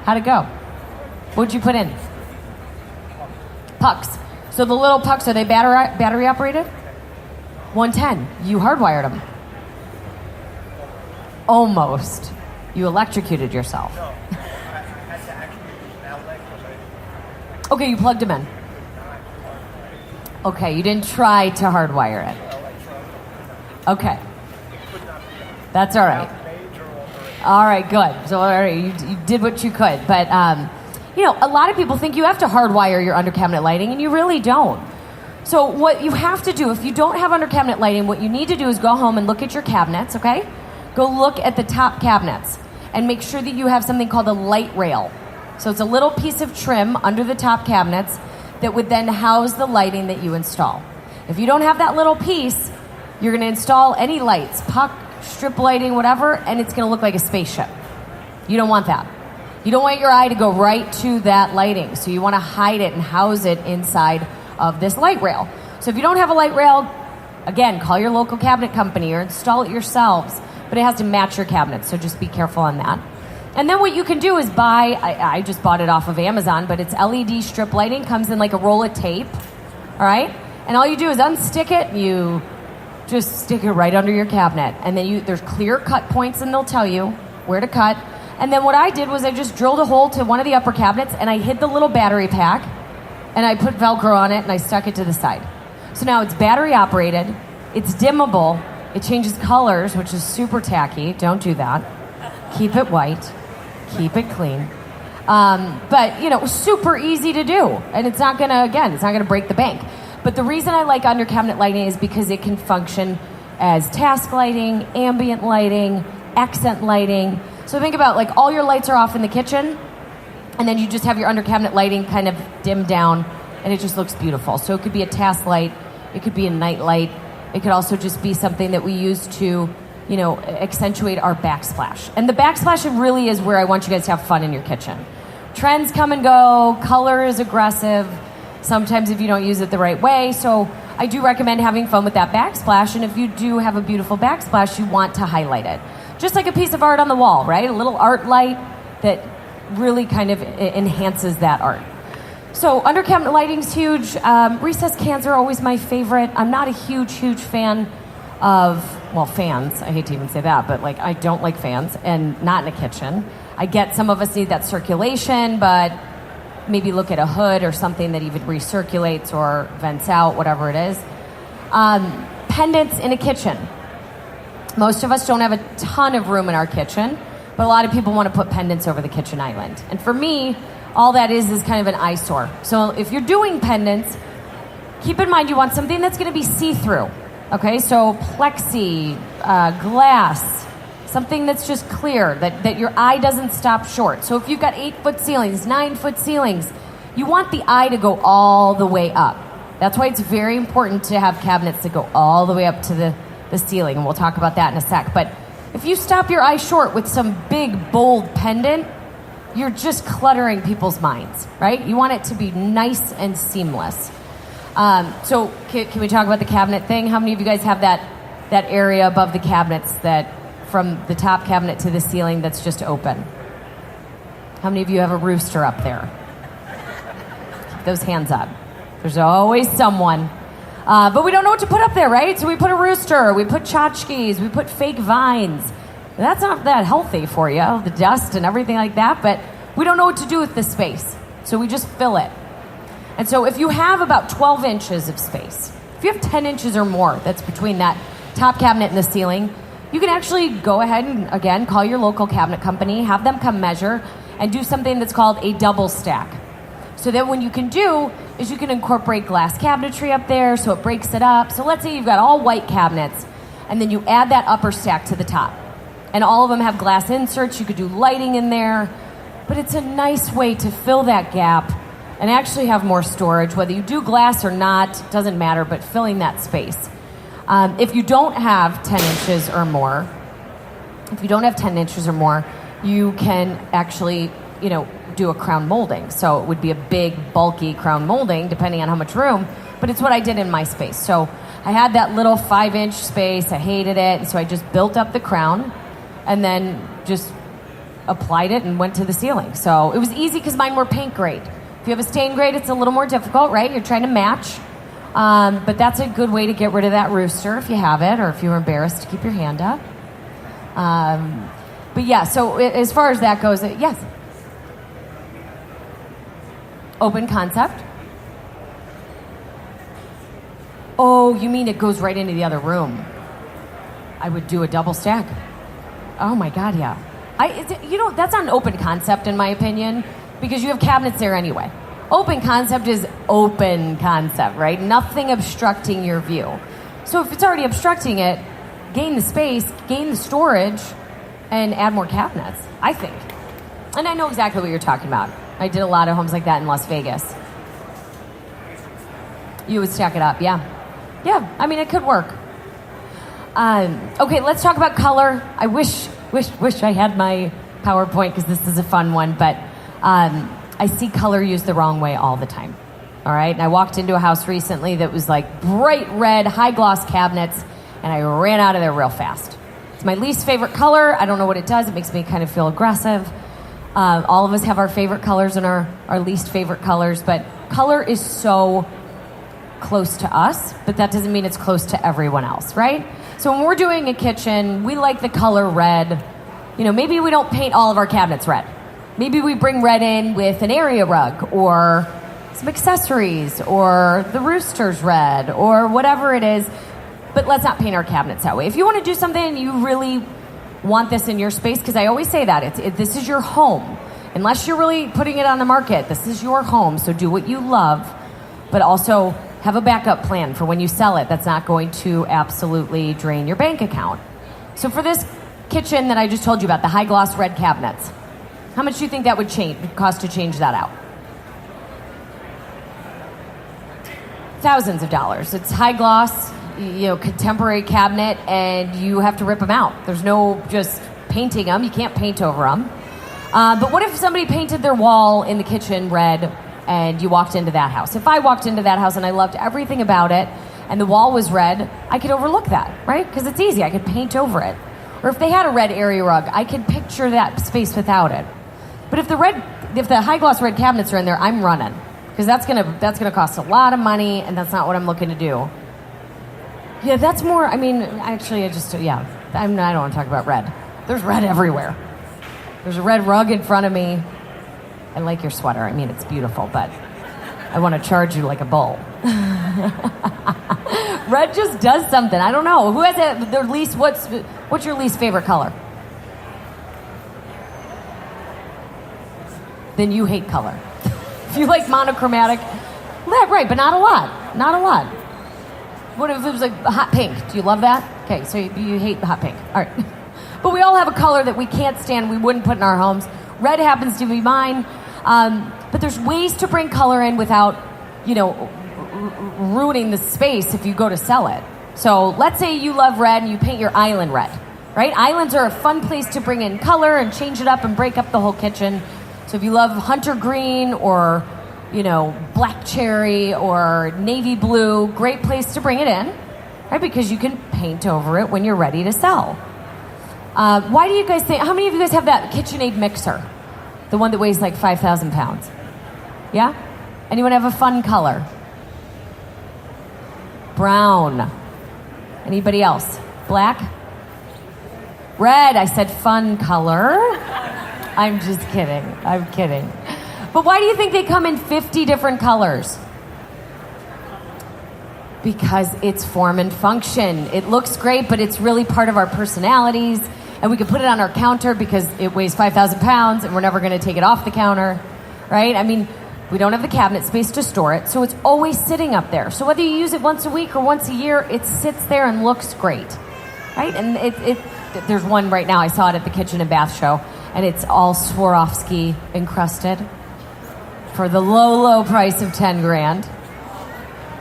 How'd it go? What'd you put in? Pucks. So the little pucks, are they battery operated? 110. You hardwired them. Almost. You electrocuted yourself. No, I had to actually use an outlet because Okay, you plugged them in. Okay, you didn't try to hardwire it. Okay. That's all right. All right, good. So, all right, you did what you could. But, a lot of people think you have to hardwire your under cabinet lighting, and you really don't. So what you have to do, if you don't have under cabinet lighting, what you need to do is go home and look at your cabinets, okay? Go look at the top cabinets and make sure that you have something called a light rail. So it's a little piece of trim under the top cabinets that would then house the lighting that you install. If you don't have that little piece, you're going to install any lights, puck, strip lighting, whatever, and it's going to look like a spaceship. You don't want that. You don't want your eye to go right to that lighting, so you want to hide it and house it inside of this light rail. So if you don't have a light rail, again, call your local cabinet company or install it yourselves, but it has to match your cabinet, so just be careful on that. And then what you can do is buy, I just bought it off of Amazon, but it's LED strip lighting, comes in like a roll of tape, all right? And all you do is unstick it, you just stick it right under your cabinet. And then there's clear cut points, and they'll tell you where to cut. And then what I did was I just drilled a hole to one of the upper cabinets, and I hid the little battery pack, and I put Velcro on it, and I stuck it to the side. So now it's battery operated, it's dimmable, it changes colors, which is super tacky. Don't do that. Keep it white, keep it clean. But, super easy to do. And it's not gonna break the bank. But the reason I like under cabinet lighting is because it can function as task lighting, ambient lighting, accent lighting. So think about like all your lights are off in the kitchen, and then you just have your under cabinet lighting kind of dimmed down, and it just looks beautiful. So it could be a task light, it could be a night light, it could also just be something that we use to, accentuate our backsplash. And the backsplash really is where I want you guys to have fun in your kitchen. Trends come and go, color is aggressive, sometimes if you don't use it the right way. So I do recommend having fun with that backsplash, and if you do have a beautiful backsplash, you want to highlight it. Just like a piece of art on the wall, right? A little art light that really kind of enhances that art. So under cabinet lighting's huge. Recessed cans are always my favorite. I'm not a huge fan of, fans. I hate to even say that, but I don't like fans, and not in a kitchen. I get some of us need that circulation, but maybe look at a hood or something that even recirculates or vents out, whatever it is. Pendants in a kitchen. Most of us don't have a ton of room in our kitchen, but a lot of people want to put pendants over the kitchen island. And for me, all that is kind of an eyesore. So if you're doing pendants, keep in mind you want something that's going to be see-through. Okay, so plexi, glass, something that's just clear, that your eye doesn't stop short. So if you've got 8-foot ceilings, 9-foot ceilings, you want the eye to go all the way up. That's why it's very important to have cabinets that go all the way up to the ceiling, and we'll talk about that in a sec. But if you stop your eye short with some big, bold pendant, you're just cluttering people's minds, right? You want it to be nice and seamless. So can we talk about the cabinet thing? How many of you guys have that area above the cabinets that from the top cabinet to the ceiling that's just open? How many of you have a rooster up there? Keep those hands up. There's always someone. But we don't know what to put up there, right? So we put a rooster, we put tchotchkes, we put fake vines. That's not that healthy for you, the dust and everything like that, but we don't know what to do with this space. So we just fill it. And so if you have about 12 inches of space, if you have 10 inches or more that's between that top cabinet and the ceiling, you can actually go ahead and, again, call your local cabinet company, have them come measure, and do something that's called a double stack. So then what you can do is you can incorporate glass cabinetry up there so it breaks it up. So let's say you've got all white cabinets, and then you add that upper stack to the top. And all of them have glass inserts. You could do lighting in there. But it's a nice way to fill that gap and actually have more storage. Whether you do glass or not, doesn't matter, but filling that space. If you don't have 10 inches or more, you can actually, do a crown molding. So it would be a big, bulky crown molding, depending on how much room, but it's what I did in my space. So I had that little 5-inch space, I hated it, and so I just built up the crown, and then just applied it and went to the ceiling. So it was easy because mine were paint grade. If you have a stain grade, it's a little more difficult, right? You're trying to match. But that's a good way to get rid of that rooster if you have it, or if you're embarrassed to keep your hand up. But yeah, so as far as that goes, yes. Open concept. Oh, you mean it goes right into the other room? I would do a double stack. Oh my God, yeah. That's not an open concept in my opinion, because you have cabinets there anyway. Open concept is open concept, right? Nothing obstructing your view. So if it's already obstructing it, gain the space, gain the storage, and add more cabinets, I think. And I know exactly what you're talking about. I did a lot of homes like that in Las Vegas. You would stack it up, yeah. Yeah, I mean, it could work. Okay, let's talk about color. I wish I had my PowerPoint because this is a fun one, but I see color used the wrong way all the time. All right, and I walked into a house recently that was like bright red, high gloss cabinets, and I ran out of there real fast. It's my least favorite color. I don't know what it does. It makes me kind of feel aggressive. All of us have our favorite colors and our least favorite colors, but color is so close to us, but that doesn't mean it's close to everyone else, right? So when we're doing a kitchen, we like the color red. Maybe we don't paint all of our cabinets red. Maybe we bring red in with an area rug or some accessories or the rooster's red or whatever it is, but let's not paint our cabinets that way. If you want to do something and you really want this in your space, because I always say that, this is your home. Unless you're really putting it on the market, this is your home, so do what you love, but also have a backup plan for when you sell it that's not going to absolutely drain your bank account. So for this kitchen that I just told you about, the high gloss red cabinets, how much do you think that would cost to change that out? Thousands of dollars. It's high gloss, contemporary cabinet, and you have to rip them out. There's no just painting them. You can't paint over them. But what if somebody painted their wall in the kitchen red and you walked into that house? If I walked into that house and I loved everything about it and the wall was red, I could overlook that, right? Because it's easy. I could paint over it. Or if they had a red area rug, I could picture that space without it. But if the high gloss red cabinets are in there, I'm running, because that's gonna cost a lot of money, and that's not what I'm looking to do. Yeah, that's more. I mean, actually, I don't want to talk about red. There's red everywhere. There's a red rug in front of me. I like your sweater. I mean, it's beautiful, but I want to charge you like a bull. Red just does something. I don't know. Who has their least? What's your least favorite color? Then you hate color. If you like monochromatic, right, but not a lot. Not a lot. What if it was like hot pink? Do you love that? Okay, so you hate hot pink. All right. But we all have a color that we can't stand, we wouldn't put in our homes. Red happens to be mine. But there's ways to bring color in without, ruining the space if you go to sell it. So let's say you love red and you paint your island red, right? Islands are a fun place to bring in color and change it up and break up the whole kitchen. So if you love hunter green or, black cherry or navy blue, great place to bring it in, right? Because you can paint over it when you're ready to sell. Why do you guys think, how many of you guys have that KitchenAid mixer? The one that weighs like 5,000 pounds? Yeah? Anyone have a fun color? Brown. Anybody else? Black? Red. I said fun color. I'm just kidding. I'm kidding. But why do you think they come in 50 different colors? Because it's form and function. It looks great, but it's really part of our personalities. And we can put it on our counter because it weighs 5,000 pounds and we're never going to take it off the counter, right? I mean, we don't have the cabinet space to store it, so it's always sitting up there. So whether you use it once a week or once a year, it sits there and looks great, right? And there's one right now, I saw it at the Kitchen and Bath Show, and it's all Swarovski encrusted for the low price of 10 grand.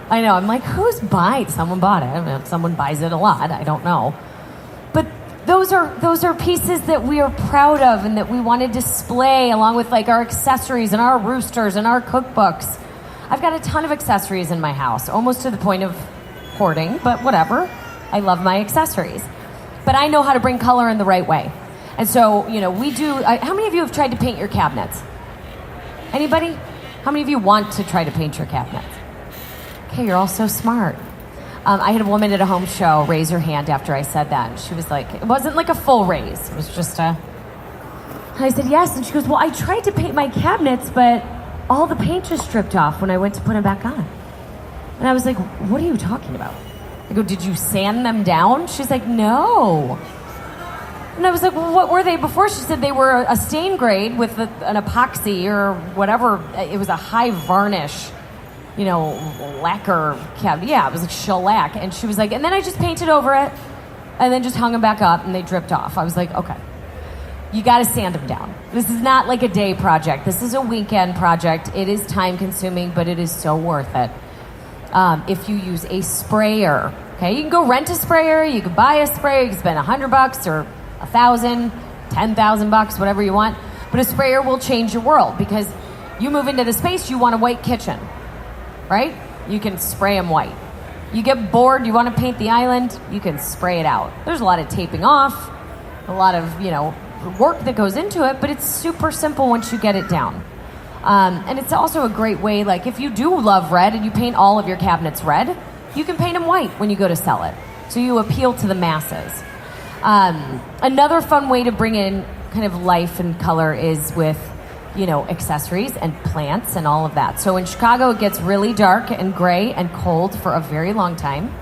I know, I'm like, who's buying? Someone bought it. I mean, if someone buys it a lot, I don't know. But those are pieces that we are proud of and that we want to display along with like our accessories and our roosters and our cookbooks. I've got a ton of accessories in my house, almost to the point of hoarding, but whatever. I love my accessories. But I know how to bring color in the right way. And so, we do, how many of you have tried to paint your cabinets? Anybody? How many of you want to try to paint your cabinets? Okay, you're all so smart. I had a woman at a home show raise her hand after I said that. And she was like, it wasn't like a full raise. It was just and I said, yes. And she goes, well, I tried to paint my cabinets, but all the paint just stripped off when I went to put them back on. And I was like, what are you talking about? I go, did you sand them down? She's like, no. And I was like, well, what were they before? She said they were a stain grade with an epoxy or whatever. It was a high varnish, lacquer cabinet. Yeah, it was like shellac. And she was like, and then I just painted over it and then just hung them back up and they dripped off. I was like, okay, you got to sand them down. This is not like a day project. This is a weekend project. It is time consuming, but it is so worth it. If you use a sprayer, okay, you can go rent a sprayer, you can buy a sprayer, you can spend $100 or $1,000, $10,000, whatever you want. But a sprayer will change your world because you move into the space, you want a white kitchen, right? You can spray them white. You get bored, you want to paint the island, you can spray it out. There's a lot of taping off, a lot of, work that goes into it, but it's super simple once you get it down. And it's also a great way, like if you do love red and you paint all of your cabinets red, you can paint them white when you go to sell it. So you appeal to the masses. Another fun way to bring in kind of life and color is with, accessories and plants and all of that. So in Chicago, it gets really dark and gray and cold for a very long time.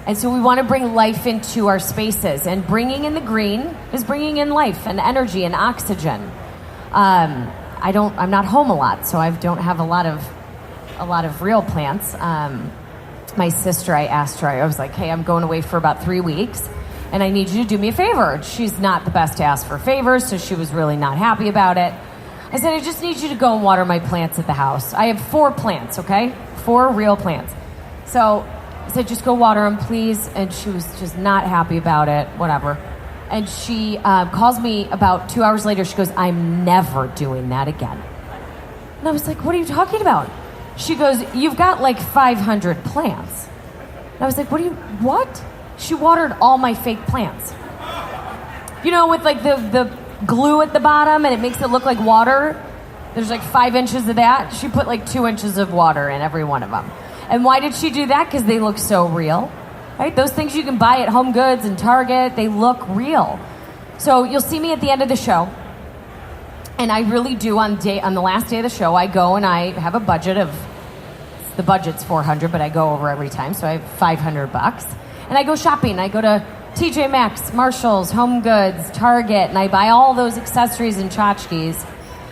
And so we want to bring life into our spaces, and bringing in the green is bringing in life and energy and oxygen. I'm not home a lot, so I don't have a lot of real plants. My sister, I asked her, I was like, hey, I'm going away for about 3 weeks, and I need you to do me a favor. She's not the best to ask for favors, so she was really not happy about it. I said, I just need you to go and water my plants at the house. I have 4 plants, okay? 4 real plants. So I said, just go water them, please. And she was just not happy about it, whatever. And she calls me about 2 hours later. She goes, I'm never doing that again. And I was like, what are you talking about? She goes, you've got like 500 plants. And I was like, what? She watered all my fake plants. With like the glue at the bottom and it makes it look like water. There's like 5 inches of that. She put like 2 inches of water in every one of them. And why did she do that? Because they look so real. Right? Those things you can buy at Home Goods and Target, they look real. So you'll see me at the end of the show. And I really do on the last day of the show, I go and I have a budget of, the budget's $400, but I go over every time, so I have $500. And I go shopping. I go to TJ Maxx, Marshalls, Home Goods, Target, and I buy all those accessories and tchotchkes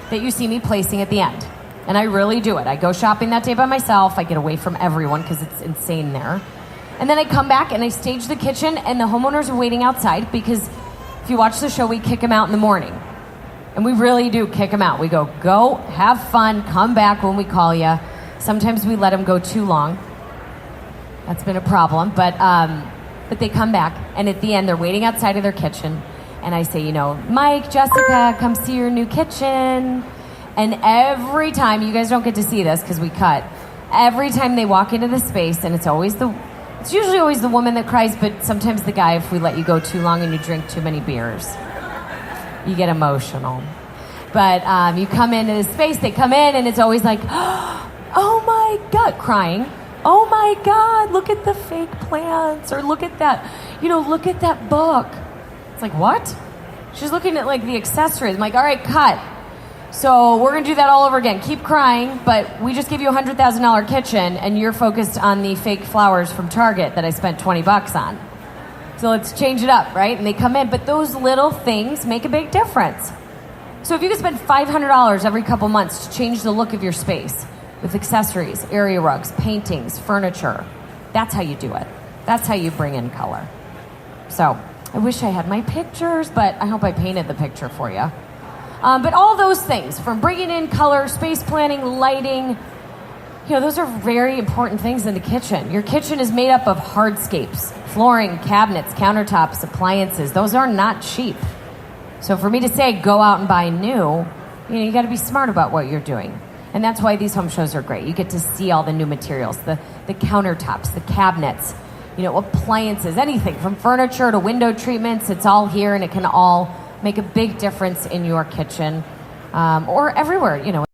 that you see me placing at the end. And I really do it. I go shopping that day by myself. I get away from everyone because it's insane there. And then I come back and I stage the kitchen, and the homeowners are waiting outside because if you watch the show, we kick them out in the morning. And we really do kick them out. We go, have fun, come back when we call you. Sometimes we let them go too long. That's been a problem. But they come back, and at the end, they're waiting outside of their kitchen. And I say, Mike, Jessica, come see your new kitchen. And every time, you guys don't get to see this because we cut, every time they walk into the space, and it's usually always the woman that cries, but sometimes the guy if we let you go too long and you drink too many beers. You get emotional. But you come into the space, they come in, and it's always like, oh my God, crying. Oh my God, look at the fake plants, or look at that, look at that book. It's like, what? She's looking at like the accessories. I'm like, all right, cut. So we're going to do that all over again. Keep crying, but we just gave you a $100,000 kitchen, and you're focused on the fake flowers from Target that I spent $20 on. So let's change it up, right? And they come in, but those little things make a big difference. So if you could spend $500 every couple months to change the look of your space with accessories, area rugs, paintings, furniture, that's how you do it. That's how you bring in color. So I wish I had my pictures, but I hope I painted the picture for you. But all those things, from bringing in color, space planning, lighting, those are very important things in the kitchen. Your kitchen is made up of hardscapes, flooring, cabinets, countertops, appliances. Those are not cheap. So for me to say, go out and buy new, you got to be smart about what you're doing. And that's why these home shows are great. You get to see all the new materials, the countertops, the cabinets, appliances, anything from furniture to window treatments. It's all here, and it can all make a big difference in your kitchen or everywhere,